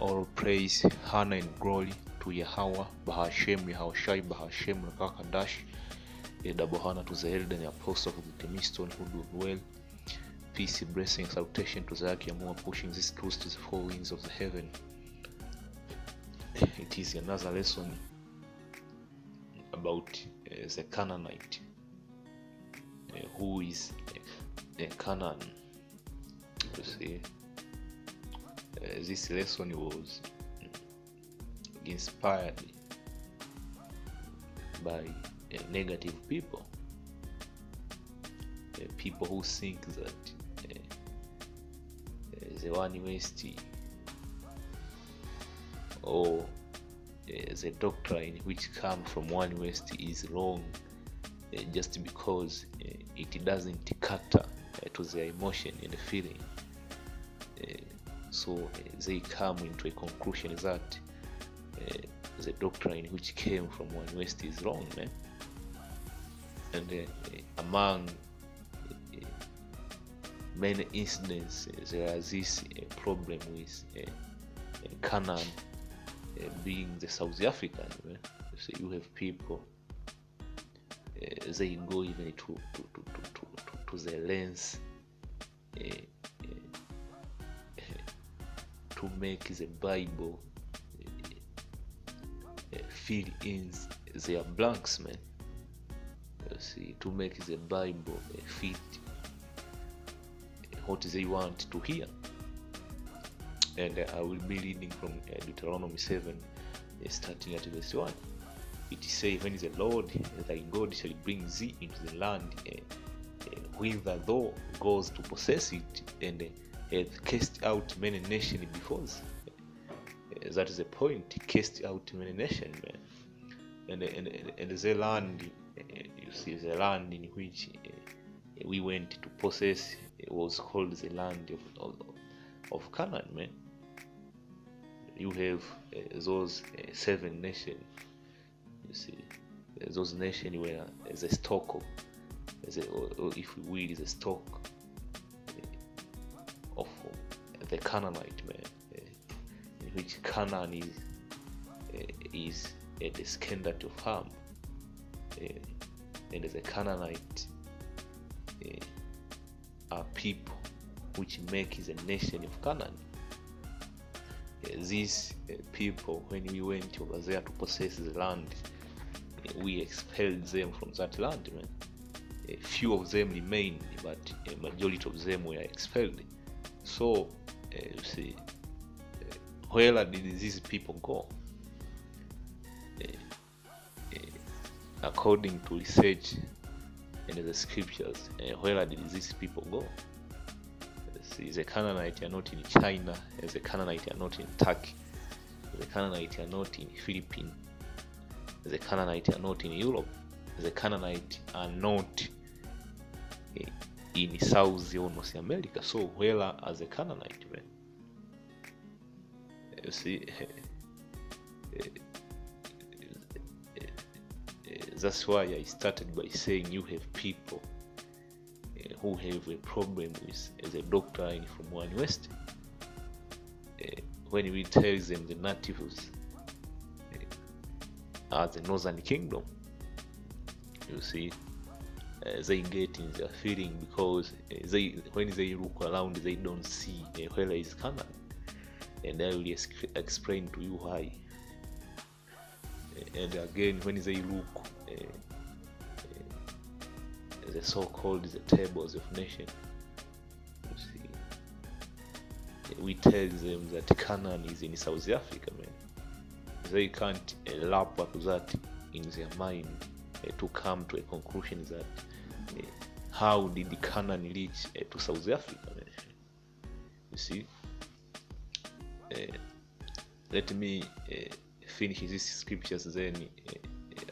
All praise, honor and glory to Yahweh, Bahashem, Yahushai, Bahashem, Rakakadash, double honor to the elder and the apostle of the Temiston who do well. Peace, blessing, salutation to the Akiamua pushing this truth to the four winds of the heaven. It is another lesson about the Canaanite. Who is Canaan? You see, this lesson was inspired by negative people, people who think that the one West or the doctrine which comes from one West is wrong just because it doesn't cater to their emotion and feeling. So they come into a conclusion that the doctrine which came from one West is wrong, man. And among many incidents, there is this problem with Canaan being the South African. Man. So you have people, they go even to the length to make the Bible fill in their blanks, man. See, to make the Bible fit what they want to hear. And I will be reading from Deuteronomy 7, starting at verse 1. It says, when the Lord thy God shall bring thee into the land whither thou goes to possess it, and hath cast out many nations before thee. That is the point, cast out many nations, man. And the land, you see, the land in which we went to possess was called the land of Canaan, man. You have those 7 nations. You see, those nations were the stock of, or if we will, the stock of the Canaanite, man, in which Canaan is a descendant of Ham, and the Canaanite are people which make the nation of Canaan. These people, when we went over there to possess the land, we expelled them from that land, man. A few of them remained, but a majority of them were expelled. So, you see, where did these people go? According to research in the scriptures, where did these people go? See, the Canaanites are not in China, the Canaanites are not in Turkey, the Canaanites are not in Philippines, the Canaanites are not in Europe, the Canaanites are not in South or North America. So where are the Canaanites, man? You see, that's why I started by saying you have people who have a problem with the doctrine from one West. When we tell them the natives are the Northern Kingdom, you see, they get in their feeling because when they look around, they don't see where is Canaan. And I will explain to you why. And again, when they look the so-called the tables of nation, you see, we tell them that Canaan is in South Africa, man. They can't lap up that in their mind to come to a conclusion that how did Canaan reach to South Africa, man? You see, let me finish these scriptures, then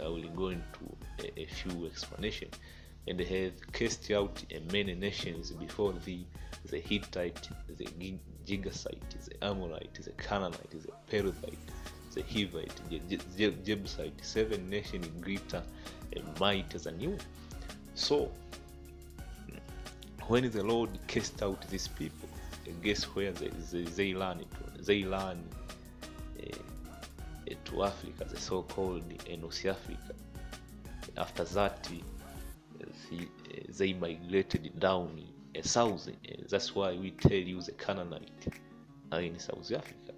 I will go into a few explanations. And they have cast out many nations before thee, the Hittite, the Girgashite, the Amorite, the Canaanite, the Perizzite, the Hivite, the Jebusite, 7 nations greater and mightier than you. So, when the Lord cast out these people, guess where they learn it? They learn to Africa, the so-called North Africa. After that, they migrated down south. That's why we tell you the Canaanite are in South Africa.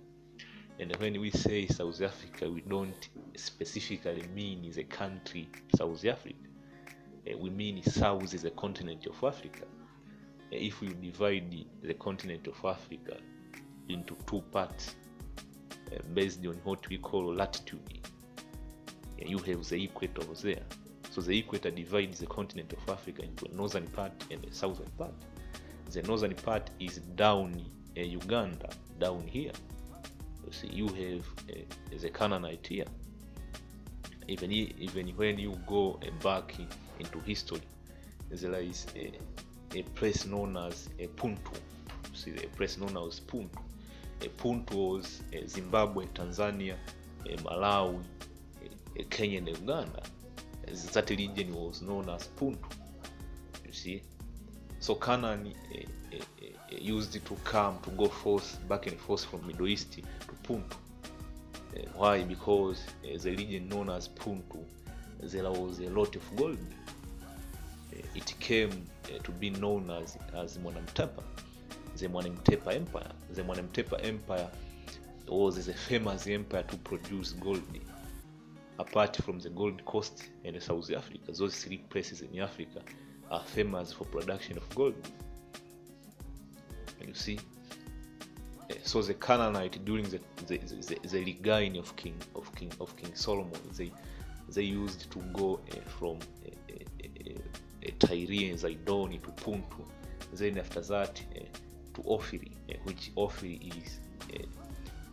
And when we say South Africa, we don't specifically mean the country South Africa. We mean South is the continent of Africa. If we divide the continent of Africa into two parts based on what we call latitude, you have the equator over there. So the equator divides the continent of Africa into a northern part and a southern part. The northern part is down Uganda, down here. You see, you have the Canaanite here. Even when you go back into history, there is a place known as Puntu. You see, a place known as Puntu. Puntu was Zimbabwe, Tanzania, Malawi, Kenya, and Uganda. That region was known as Puntu. You see, so Canaan used to come to go back and forth from Middle East to Puntu. Why? Because the region known as Puntu, there was a lot of gold. It came to be known as Mwanamtepa, the Mwanamtepa Empire. The Mwanamtepa Empire was a famous empire to produce gold. Apart from the Gold Coast and South Africa, those three places in Africa are famous for production of gold. You see, so the Canaanite during the reign of King Solomon, they used to go from Tyre and Zidon to Puntu. Then after that to Ophir, which Ophir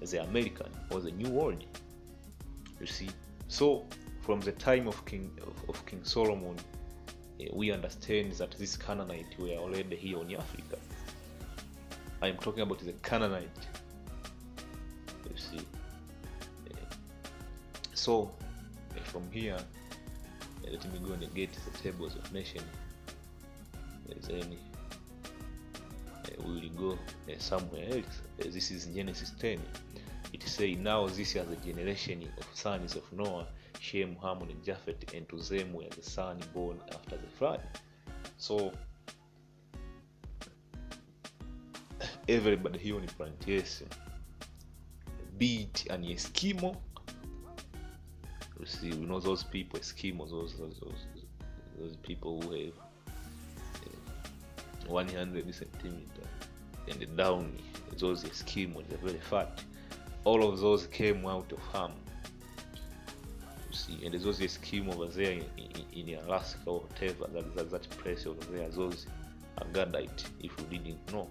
is the American or the New World. You see. So, from the time of King Solomon, we understand that these Canaanites were already here on Africa. I am talking about the Canaanite. You see. So, from here, let me go and get the tables of nation. Then we will go somewhere else. This is Genesis 10. It says, now this is the generation of sons of Noah, Shem, Ham, and Japheth, and to them were the sons born after the flood. So everybody here on the plantation, be it an Eskimo, you see, we know those people, Eskimos, those people who have 100 centimeters and down, those Eskimos, they're very fat. All of those came out of Ham. You see, and those Eskimo over there in Alaska or whatever, that place over there, those are Gadite. If you didn't know,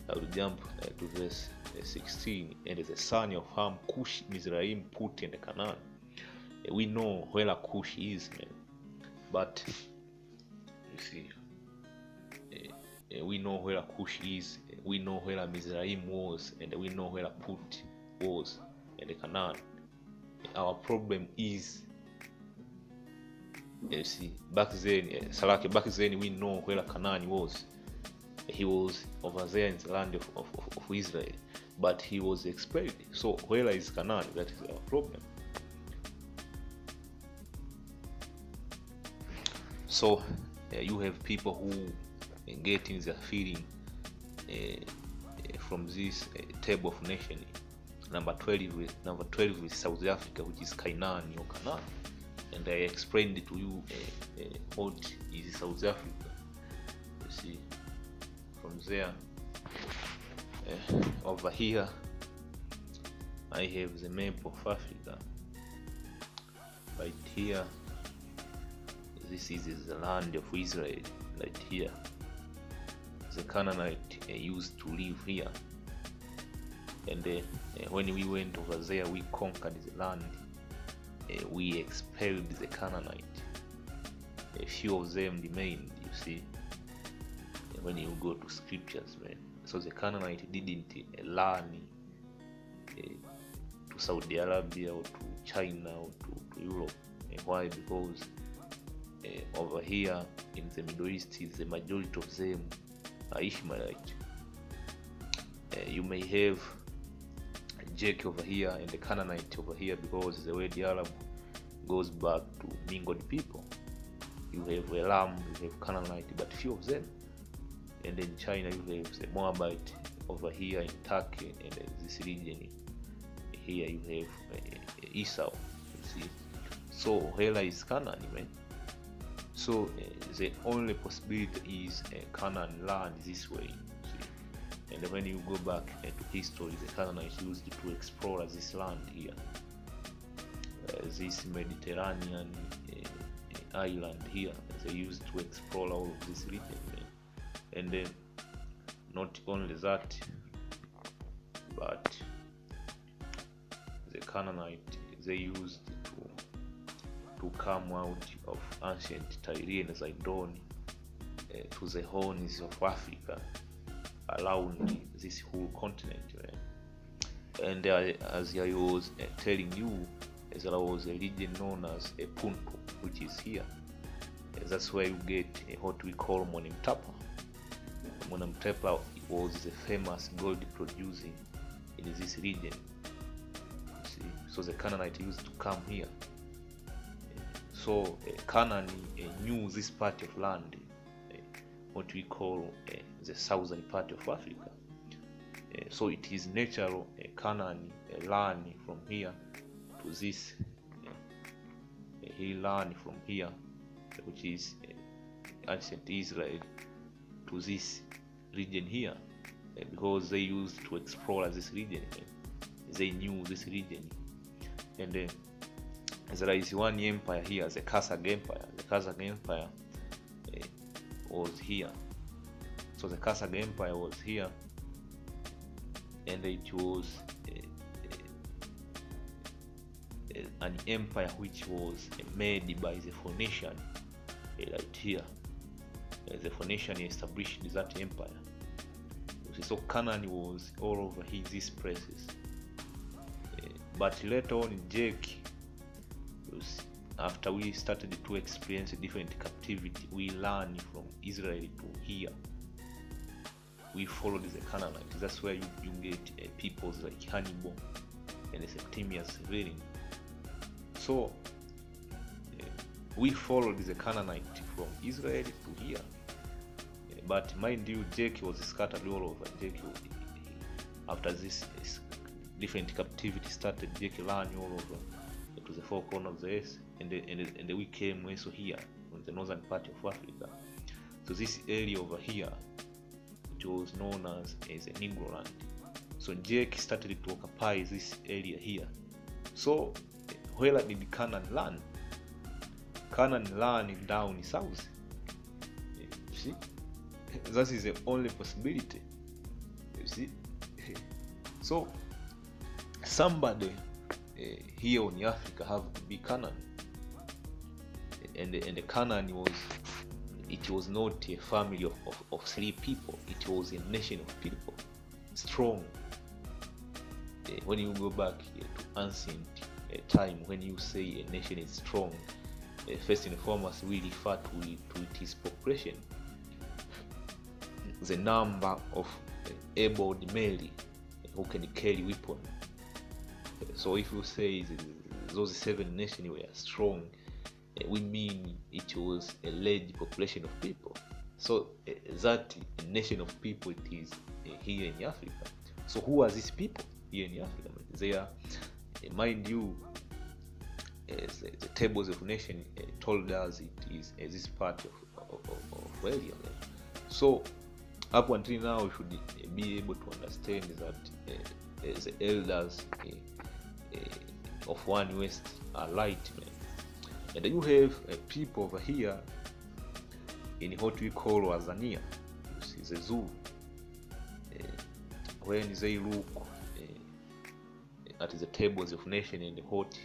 I will jump to verse 16. And the son of Ham, Cush, Mizraim, Put, and Canaan. We know where Cush is, man. But you see, we know where Cush is. We know where Mizraim was, and we know where Put was, and Canaan. Our problem is, you see, back then we know where Canaan was. He was over there in the land of Israel, but he was expelled. So where is Canaan? That is our problem. So you have people who get in their feeling from this table of nation. Number 12 is South Africa, which is Canaan or Canaan, and I explained to you what is South Africa. You see, from there over here I have the map of Africa. Right here, this is the land of Israel. Right here, the Canaanite used to live here. And when we went over there, we conquered the land. We expelled the Canaanite. A few of them remained, you see, when you go to scriptures, man. So the Canaanite didn't learn to Saudi Arabia or to China or to Europe. Why? Because over here in the Middle East, the majority of them are Ishmaelite. You may have Jake over here and the Canaanite over here, because the word Arab goes back to mingled people. You have Elam, you have Canaanite, but few of them. And in China you have the Moabite over here in Turkey, and this region here you have Esau. You see, so where is Canaan, man? So the only possibility is Canaan land this way. See? And when you go back to history, the Canaanites used to explore this land here, this Mediterranean island here. They used to explore all of this region, man. And not only that, but the Canaanite, they used to come out of ancient Tyre and Sidon to the horns of Africa around this whole continent, right? And as I was telling you, there was a region known as Puntu, which is here. That's where you get what we call Monimtapa. Monimtapa was the famous gold producing in this region. You see? So the Canaanite used to come here. So Canaan knew this part of land, what we call the southern part of Africa. So it is natural Canaan learn from here to this. He learned from here, which is ancient Israel, to this region here, because they used to explore this region. They knew this region. And there is one empire here, the Kazakh Empire. The Kazakh Empire was here. So the Kazakh Empire was here, and it was an empire which was made by the Phoenician right here. The Phoenician established that empire. So Canaan was all over these places. But later on, Jake, after we started to experience a different captivity, we learned from Israel to here. We followed the Canaanites. That's where you get peoples like Hannibal and Septimius Severine. So we followed the Canaanite from Israel to here. But mind you, Jake was scattered all over. Jake, after this different captivity started, Jake learned all over to the four corners of the earth, and we came also here on the northern part of Africa. So this area over here, it was known as the Negro land. So Jake started to occupy this area here. So where did Canaan land? Canaan land down south. You see, that is the only possibility. You see, so somebody here in Africa have to be Canaan, and the Canaan was not a family of three people. It was a nation of people, strong. When you go back to ancient time, when you say a nation is strong, first and foremost we refer to its population, the number of able men who can carry weapons. So if you say those 7 nations were strong, we mean it was a large population of people. So that nation of people, it is here in Africa. So who are these people here in Africa? They are, mind you, the tables of nation told us it is this part of area. So up until now, we should be able to understand that the elders of one West are light men. And you have people over here in what we call Tanzania. You see the zoo. When they look at the tables of nation and what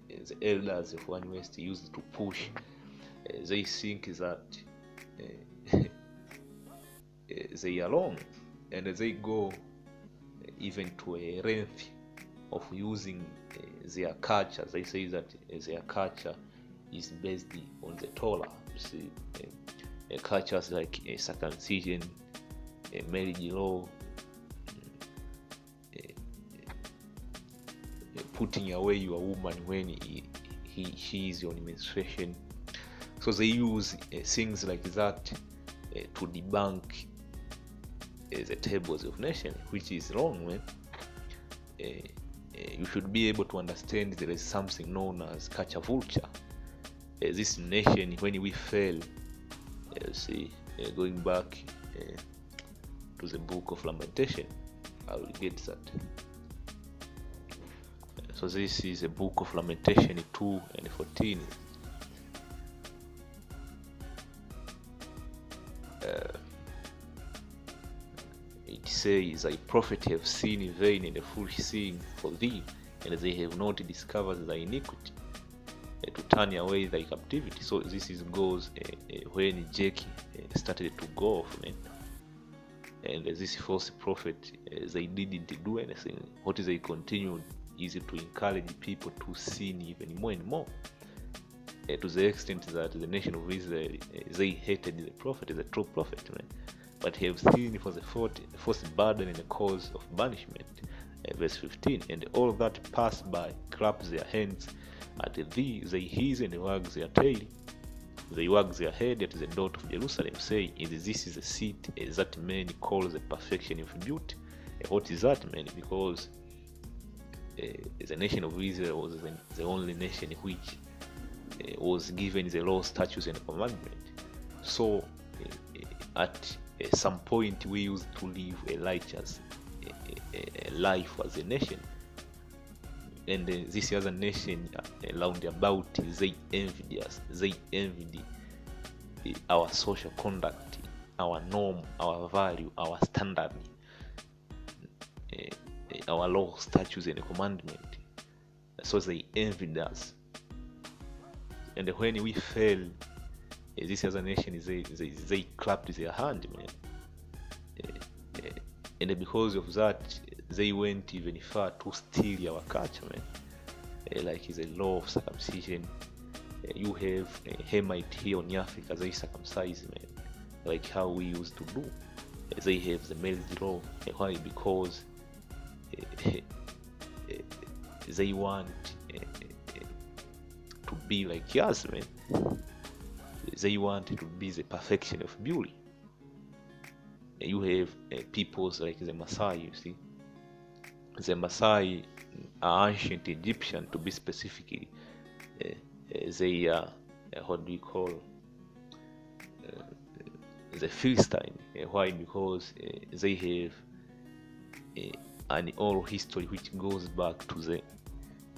the elders of one West used to push, they think that they are wrong, and they go even to a length of using their culture. They say that their culture is based on the Torah. You see, cultures like circumcision, marriage law, putting away your woman when she is on menstruation. So they use things like that to debunk the tables of nation, which is wrong, man. You should be able to understand there is something known as culture vulture. This nation, when we fell, see, going back to the book of Lamentation, I will get that. So this is a book of Lamentation 2:14. It says, "Thy prophet have seen in vain, and a foolish thing for thee, and they have not discovered thy iniquity, to turn away thy captivity." So this is goes when Jackie started to go off, man. And this false prophet, they didn't do anything. What they continued is to encourage people to sin even more and more, to the extent that the nation of Israel, they hated the prophet, the true prophet, man. But have seen for the first burden and the cause of banishment. Verse 15, "And all that pass by clap their hands at thee, they hiss and wag their tail. They wag their head at the door of Jerusalem, saying, This is the seat that men call the perfection of beauty." What is that, man? Because the nation of Israel was the only nation which was given the law, statutes, and commandment. So at some point we used to live a righteous life as a nation, and this other nation around about, they envied us. They envied our social conduct, our norm, our value, our standard, our law, statutes, and commandment. So they envied us. And when we fell, this other nation, they clapped their hand, man. And because of that, they went even far to steal our culture, man. Like the law of circumcision. You have a Hamite here in Africa, they circumcise, man, like how we used to do. They have the marriage law. Why? Because they want to be like us, man. They want to be the perfection of beauty. You have peoples like the Maasai, you see. The Maasai are ancient Egyptian, to be specifically. They are, what do you call, the Philistine. Why? Because they have an oral history which goes back to the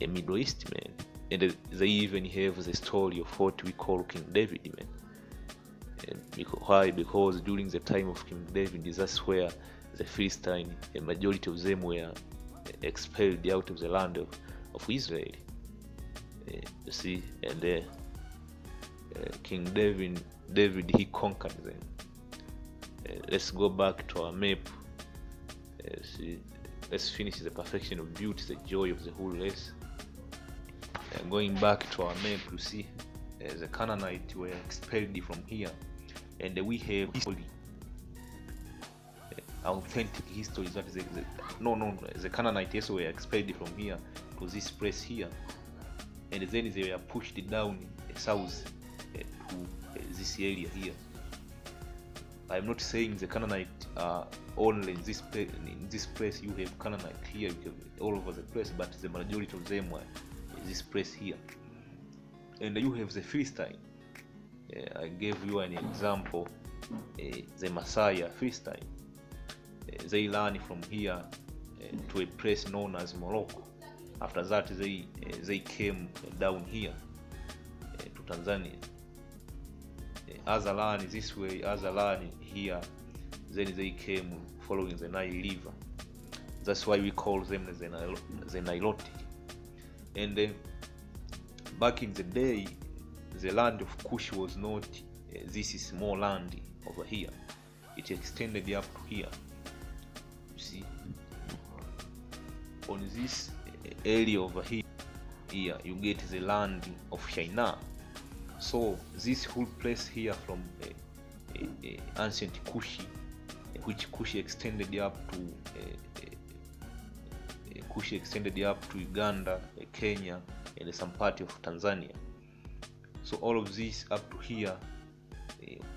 Middle East, man. And they even have the story of what we call King David, man. Why? Because during the time of King David, that's where the Philistine, a majority of them were expelled out of the land of Israel. You see, and King David, he conquered them. Let's go back to our map. See, let's finish the perfection of beauty, the joy of the whole race. Going back to our map, you see, the Canaanites were expelled from here, and we have history, authentic history, that is the Canaanites were expelled from here to this place here, and then they were pushed down south to this area here. I'm not saying the Canaanites are only in this place. In this place you have Canaanite here, you have all over the place, but the majority of them were this place here. And you have the Philistine. I gave you an example, the Messiah Philistine. They ran from here to a place known as Morocco. After that they came down here to Tanzania. Other ran this way, other ran here, then they came following the Nile River. That's why we call them the Nilotic. And back in the day, the land of Kush was not this small land over here. It extended up to here. You see, on this area over here, you get the land of China. So this whole place here from ancient Kush, which Kush extended up to Kush extended up to Uganda, Kenya, and some part of Tanzania. So all of this up to here,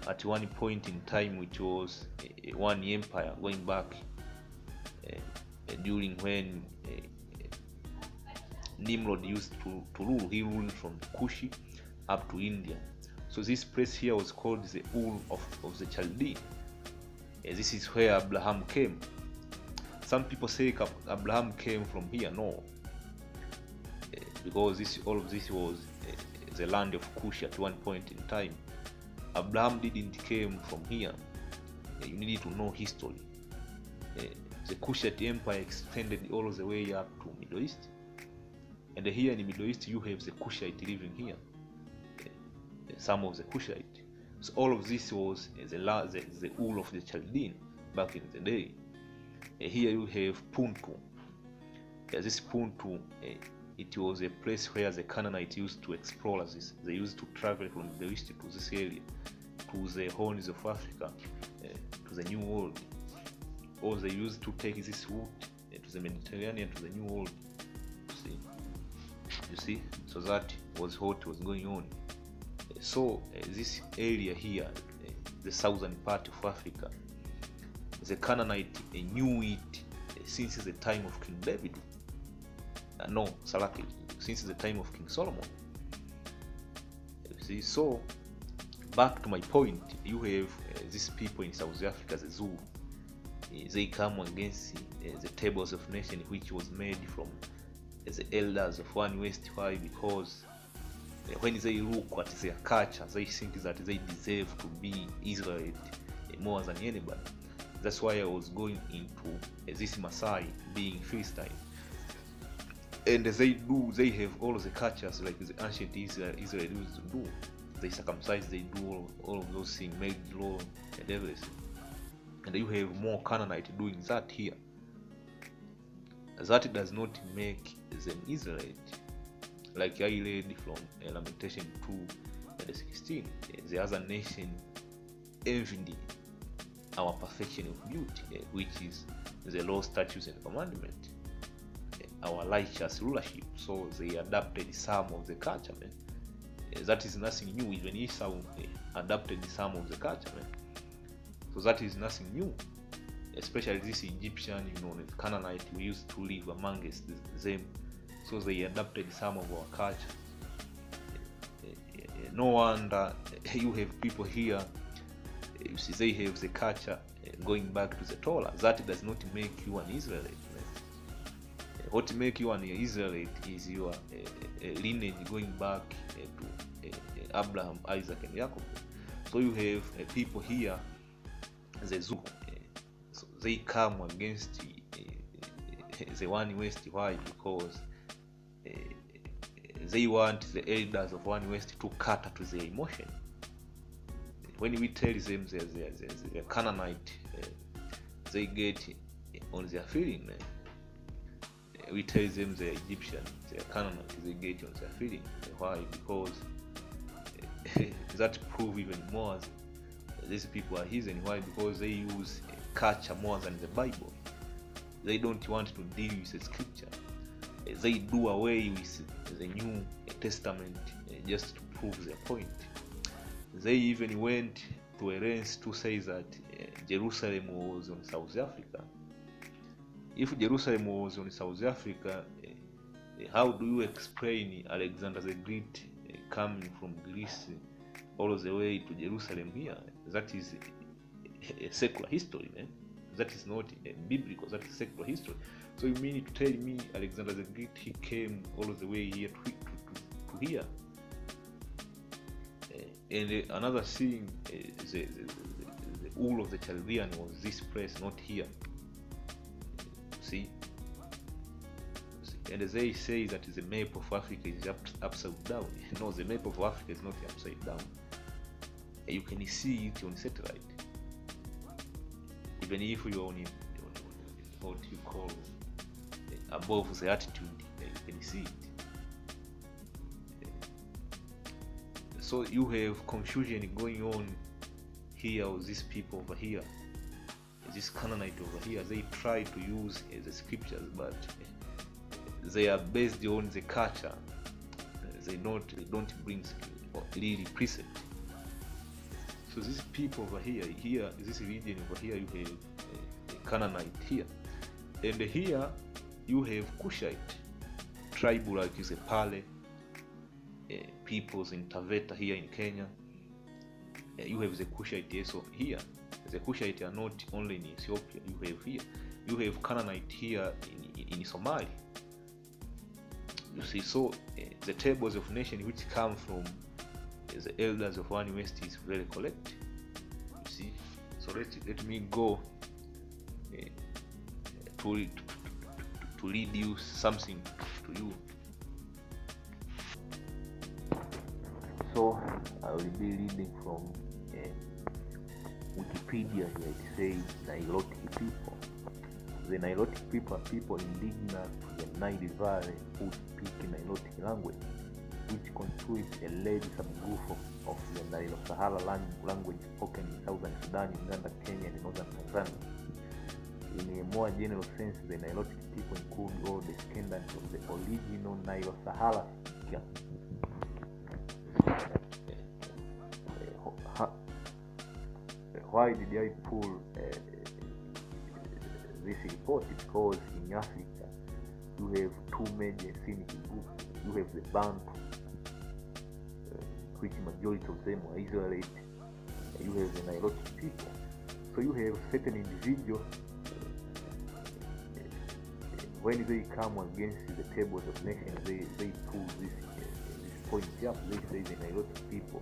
at one point in time, which was one empire going back during when Nimrod used to rule. He ruled from Kush up to India. So this place here was called the Ur of the Chaldean. This is where Abraham came. Some people say Abraham came from here. No, because all of this was the land of Kush at one point in time. Abraham didn't came from here. You need to know history. The Kushite Empire extended all the way up to Middle East, and here in the Middle East you have the Kushite living here. Some of the Kushite. So all of this was the Ur of the Chaldean back in the day. Here you have Puntu. This Puntu, it was a place where the Canaanites used to explore. They used to travel from the east to this area, to the horns of Africa, to the New World. Or they used to take this route to the Mediterranean, to the New World. You see, so that was what was going on. So this area here, the southern part of Africa, the Canaanite knew it since the time of King David. Since the time of King Solomon. You see, so back to my point, you have these people in South Africa, the Zulu. They come against the tables of nation, which was made from the elders of One West. Why? Because when they look at their culture, they think that they deserve to be Israelite more than anybody. That's why I was going into this Maasai being Philistine. And they have all the cultures like the ancient Israel used to do. They circumcise, they do all of those things, make law and everything. And you have more Canaanite doing that here. That does not make them Israelite. Like I read from Lamentation 2:16, the other nation envied our perfection of beauty, which is the law, statutes, and commandment, our righteous rulership. So they adapted some of the culture, man. That is nothing new. Even Esau adapted some of the culture, man. So that is nothing new. Especially this Egyptian, the Canaanite, we used to live amongst them. So they adapted some of our culture. No wonder you have people here, you see, they have the culture going back to the Torah. That does not make you an Israelite. What makes you an Israelite is your lineage going back to Abraham, Isaac, and Jacob. So you have people here, the Zulu. So they come against the One West. Why? Because they want the elders of One West to cater to their emotion. When we tell them the Canaanite, they get on their feeling. We tell them the Egyptian, the Canaanite, they get on their feeling. Why? Because that proves even more these people are heathen. Why? Because they use culture more than the Bible. They don't want to deal with the scripture. They do away with the New Testament just to prove their point. They even went to a length to say that Jerusalem was on South Africa. If Jerusalem was on South Africa, how do you explain Alexander the Great coming from Greece all the way to Jerusalem here? That is a secular history, man. That is not biblical, that is secular history. So you mean to tell me Alexander the Great, he came all the way here to here? And another thing, the Ur of the Chaldean was this place, not here. See? And they say that the map of Africa is upside down. No, the map of Africa is not upside down. You can see it on satellite. Even if you're on what you call above the altitude, you can see it. So you have confusion going on here with these people over here, this Canaanite over here. They try to use the scriptures, but they are based on the culture. They don't bring really precept. So these people over here, this region over here, you have Canaanite here, and here you have Cushite tribe, like is a Pale peoples in Taveta here in Kenya. You have the Cushite also here. The Cushite are not only in Ethiopia. You have Canaanite here in Somalia. You see, so the tables of nation which come from the elders of One West is very correct. You see, so let me go to read you something to you. So I will be reading from Wikipedia here. It says Nilotic people. The Nilotic people are people indigenous to the Nile Valley who speak Nilotic language, which constitutes a large subgroup of the Nilo-Sahara language spoken in southern Sudan, Uganda, Kenya, and northern Tanzania. In a more general sense, the Nilotic people include all descendants of the original Nilo-Sahara speaker. Why did I pull this report? Because in Africa you have two major ethnic groups. You have the Bantu, which majority of them are Israelite. You have the Nilotic people. So you have certain individuals, when they come against the tables of nations, they pull this point up. They say the Nilotic people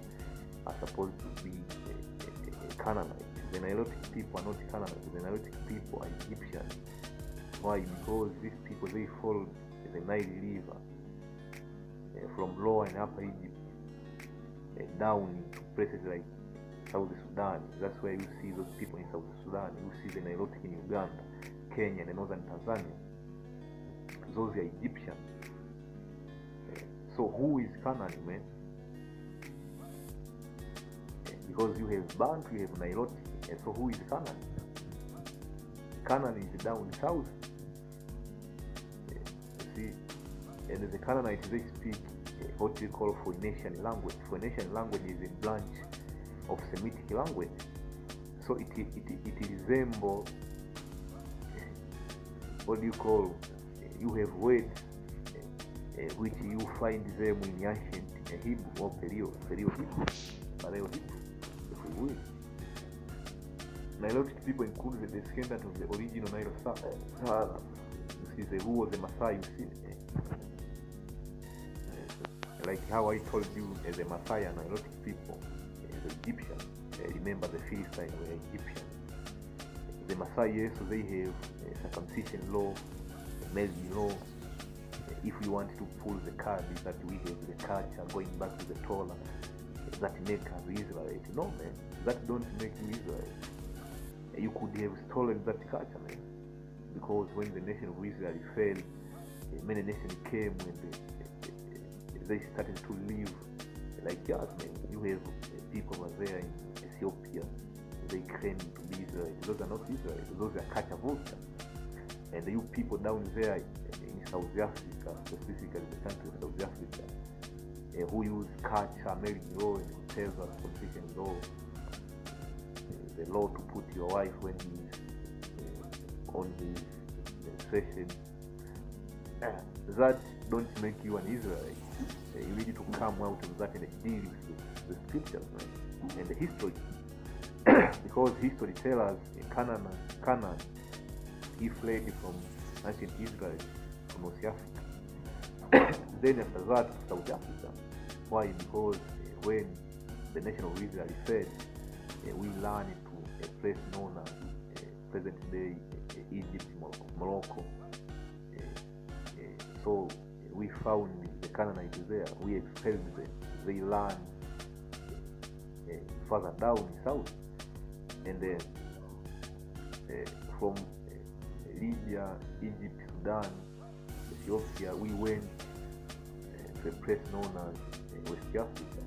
are supposed to be Canaanite. The Nilotic people are not Canaanite. The Nilotic people are Egyptian. Why? Because these people, they followed the Nile River from Lower and Upper Egypt down into places like South Sudan. That's where you see those people in South Sudan. You see the Nilotic in Uganda, Kenya, and northern Tanzania. Those are Egyptian. So who is Canaan, man? Because you have Bantu, you have Nilotic, and so who is Canaan? Canaan is down south. You see, and the Canaanites, they speak what we call Phoenician language. Phoenician language is a branch of Semitic language. So it resembles what do you call, you have words which you find them in ancient Hebrew or Paleo Hebrew, if we will. Nilotic people include the descendant of the original Nilo-Sahara. You see, who was the Maasai, you see. Like how I told you, the Maasai and Nilotic people, the Egyptians, remember the Philistines were Egyptian. The Maasai also, they have circumcision law, marriage law. If we want to pull the card, is that we have the culture going back to the Torah that make us Israelite. No, man, that don't make you Israel. You could have stolen that culture, man, because when the nation of Israel fell, many nations came and they started to live like us, man. You have people over there in Ethiopia, they claim to be Israel. Those are not Israel, those are culture vultures. And you people down there in South Africa, specifically the country of South Africa, who use culture, marriage law, and whatever, concession law, the law to put your wife when he's on his menstruation, that don't make you an Israelite. You need to come out of that and deal with the scriptures, right? And the history. Because history tells us Canaan, he fled from ancient Israel to North Africa. Then after that, South Africa. Why? Because when the nation of Israel fell, we learned to a place known as present-day Egypt, Morocco. So we found the Canaanites there. We expelled them. They learned further down in south, and from Libya, Egypt, Sudan, Ethiopia, we went to a place known as West Africa.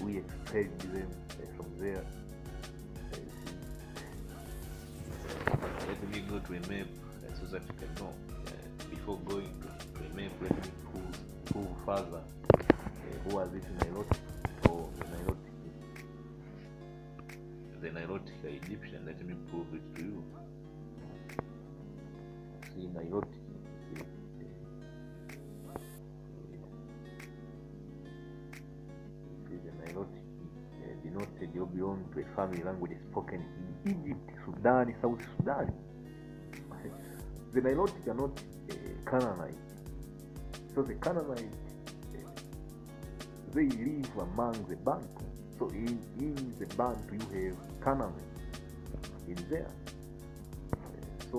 We expelled them from there. Let me go to a map so that you can know before going to Maybe let me prove further who are these Nilotic or the Nilotic Egyptian. Let me prove it to you. See, Nilotic the Nilotic denoted or belong to a family language spoken in Egypt, Sudan, South Sudan. The Nilotic are not Canaanite. So the Canaanite, they live among the Bantu. So in the Bantu you have Canaan in there. So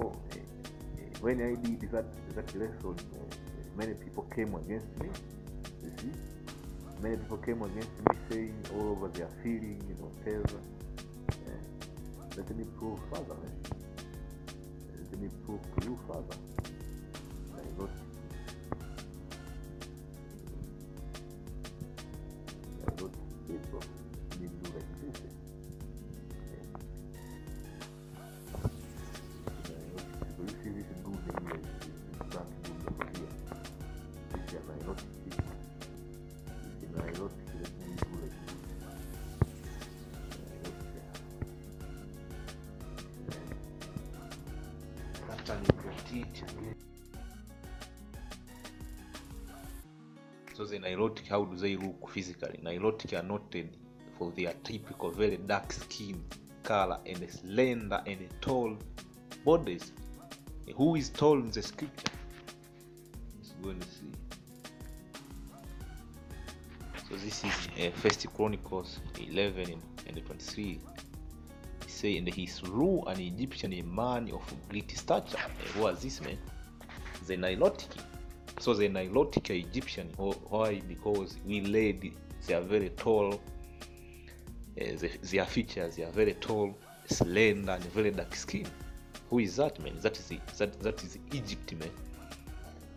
when I did that lesson, many people came against me. You see, many people came against me saying all over their feeling, whatever. Let me prove further. Let me prove to you further. I got people. Let me do like this. So you see this good here, it's not good over here. This is Nilotic people. This is Nilotic, let me do like this. So the Nilotic, how do they look physically? Nilotic are noted for their typical very dark skin color and slender and tall bodies. Who is tall in the scripture? Let's go and see. So this is First Chronicles 11 and 23. He say, and he slew an Egyptian, a man of great stature. Who was this man? The Nilotic. So the Nilotic Egyptian, why? Because we ladies, they are very tall. Their features, they are very tall, slender, and very dark skin. Who is that man? That is Egypt man.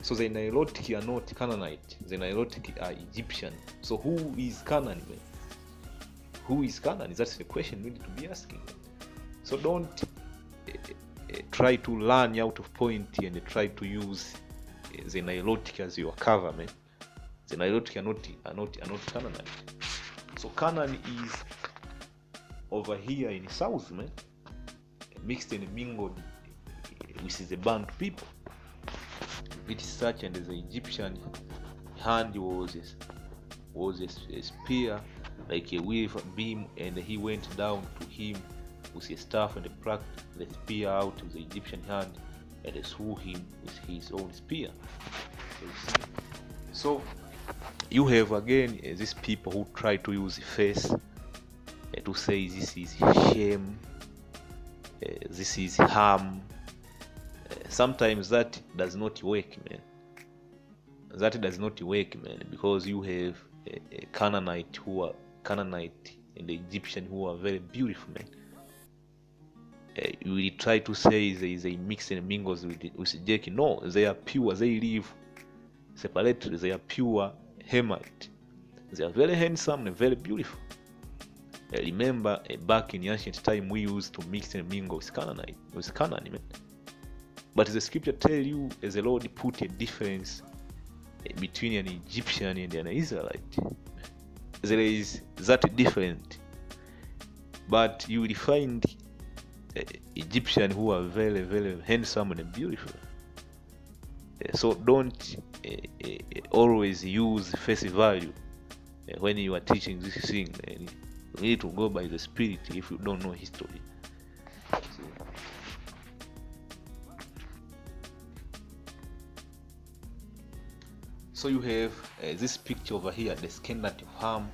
So the Nilotic are not Canaanite. The Nilotic are Egyptian. So who is Canaan man? Who is Canaan? That's the question we need to be asking. So don't try to learn out of point and try to use the Nilotic as your cover, man. The Nilotic are not Canaanite. So Canaan is over here in south, man, mixed and mingled with the Bantu people. It is such, and the Egyptian hand was a spear, like a wave beam, and he went down to him with a staff and plucked the spear out of the Egyptian hand and slew him with his own spear. So you have again these people who try to use face to say this is shame, this is harm. Sometimes that does not work, man. That does not work, man, because you have a Canaanite and the Egyptian who are very beautiful, man. You will try to say they mix and mingles with Jackie. No, they are pure. They live separately. They are pure Hamite. They are very handsome and very beautiful. Remember, back in ancient time, we used to mix and mingle with Canaan, man. But the scripture tell you, as the Lord put a difference between an Egyptian and an Israelite. There is that difference. But you will find Egyptian who are very, very handsome and beautiful. So don't always use face value when you are teaching this thing. You need to go by the spirit if you don't know history. So you have this picture over here, the descendant of Ham.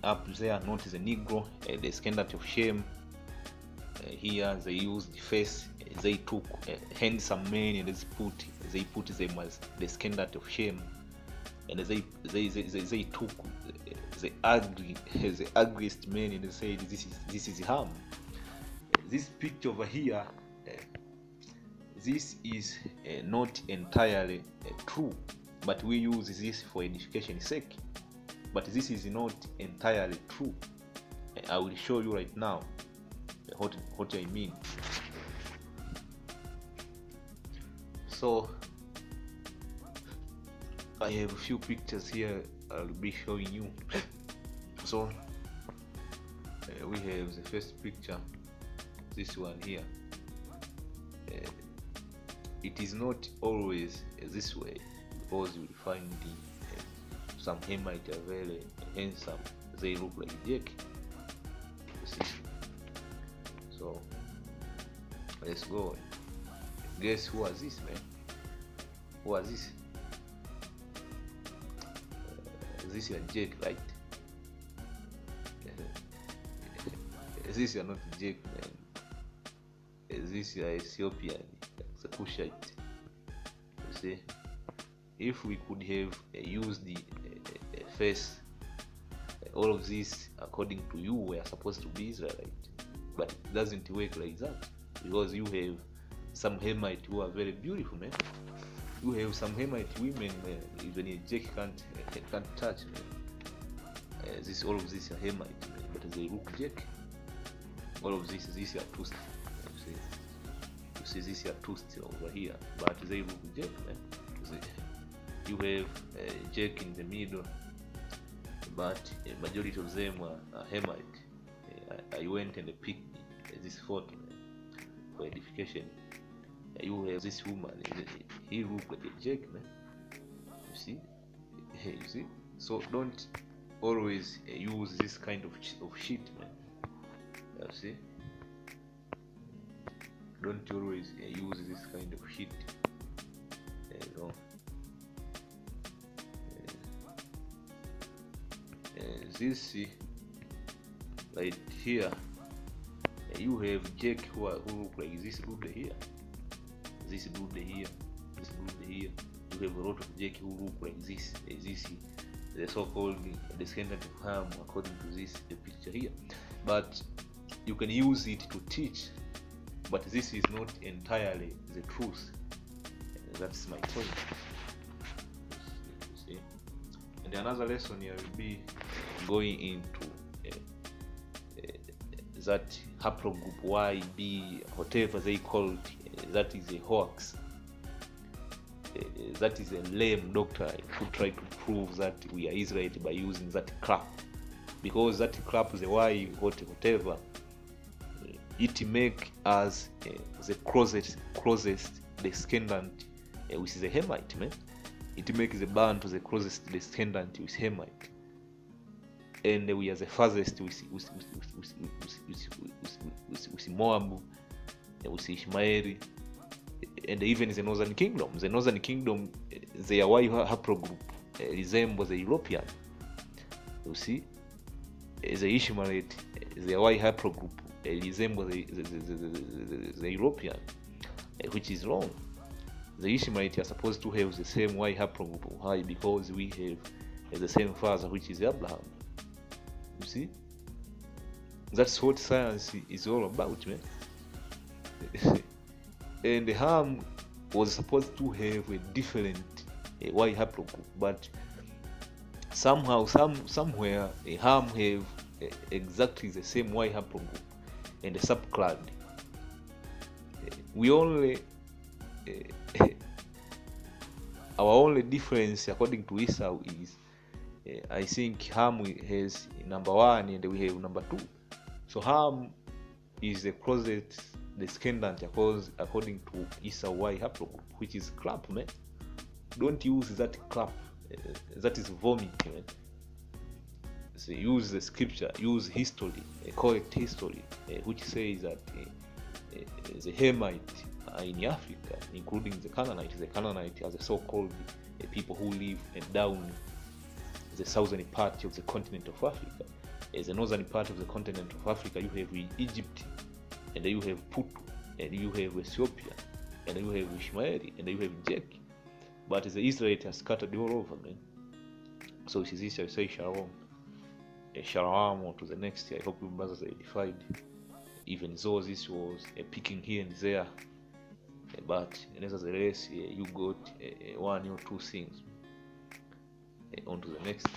Up there, not the Negro, the descendant of Shem. Here they used the face. They took handsome men and they put them as the descendant of Shem, and they took the ugliest men and they said this is Ham. This picture over here, this is not entirely true, but we use this for edification sake. But this is not entirely true. I will show you right now what I mean. So I have a few pictures here I'll be showing you. So we have the first picture, this one here. It is not always this way, because you will find some Hamite are very handsome, they look like Jack. You see? So let's go. Guess who was this, man? Who was this? This is Jack, right? This is not Jack, man. This is Ethiopian, the Cushite. You see, if we could have used the face, all of this according to you were supposed to be Israelite, but it doesn't work like that, because you have some Hamite who are very beautiful, man. You have some Hamite women, man, even a Jack can't touch, man. All of this are Hamite, man, but they look Jack. All of this are toast. You see this are toast over here, but they look Jack, man. You have Jack in the middle, but a majority of them are Hamite. I went and picked this photo, man, for edification. You have this woman, he look like a Jack, man. You see? You see? So don't always use this kind of shit, man. You see? Don't always use this kind of shit. You know? This right here, you have Jack who look like this dude here. This dude here, this dude here. You have a lot of Jack who look like this. The so-called descendant of Ham, according to this picture here. But you can use it to teach, but this is not entirely the truth. That's my point. You see? And another lesson here will be going into that haplogroup YB, whatever they call it. That is a hoax. That is a lame doctrine who try to prove that we are Israelite by using that crap, because that crap, the Y whatever, it make us the closest descendant with the Hamite, man. It makes the band to the closest descendant with Hamite, and we are the farthest with Moab, with Ishmael, and even the Northern Kingdom. The Northern Kingdom, their Y haplogroup resembles the European. You see, the Ishmaelite, their Y haplogroup resembles the European, which is wrong. The Ishmaelites are supposed to have the same Y haplogroup. Why? Because we have the same father, which is Abraham. You see, that's what science is all about, man. And Ham was supposed to have a different Y haplogroup, but somehow, somewhere, Ham have exactly the same Y haplogroup and the subclad. We only our only difference, according to Esau, is I think Ham has number 1 and we have number 2. So Ham is the closest descendant according to Esau Y haplogroup, which is crap, man. Don't use that crap. That is vomit, man. So use the scripture, use history, correct history, which says that the Hamites are in Africa, including the Canaanites. The Canaanites are the so-called people who live down the southern part of the continent of Africa. The northern part of the continent of Africa, you have Egypt, and you have Putu, and you have Ethiopia, and you have Ishmael, and you have Jack. But the Israelites are scattered all over, man. So this I say shalom. Shalom to the next year. I hope you brothers are edified. Even though this was picking here and there, but nevertheless, you got 1 or 2 things. On to the next.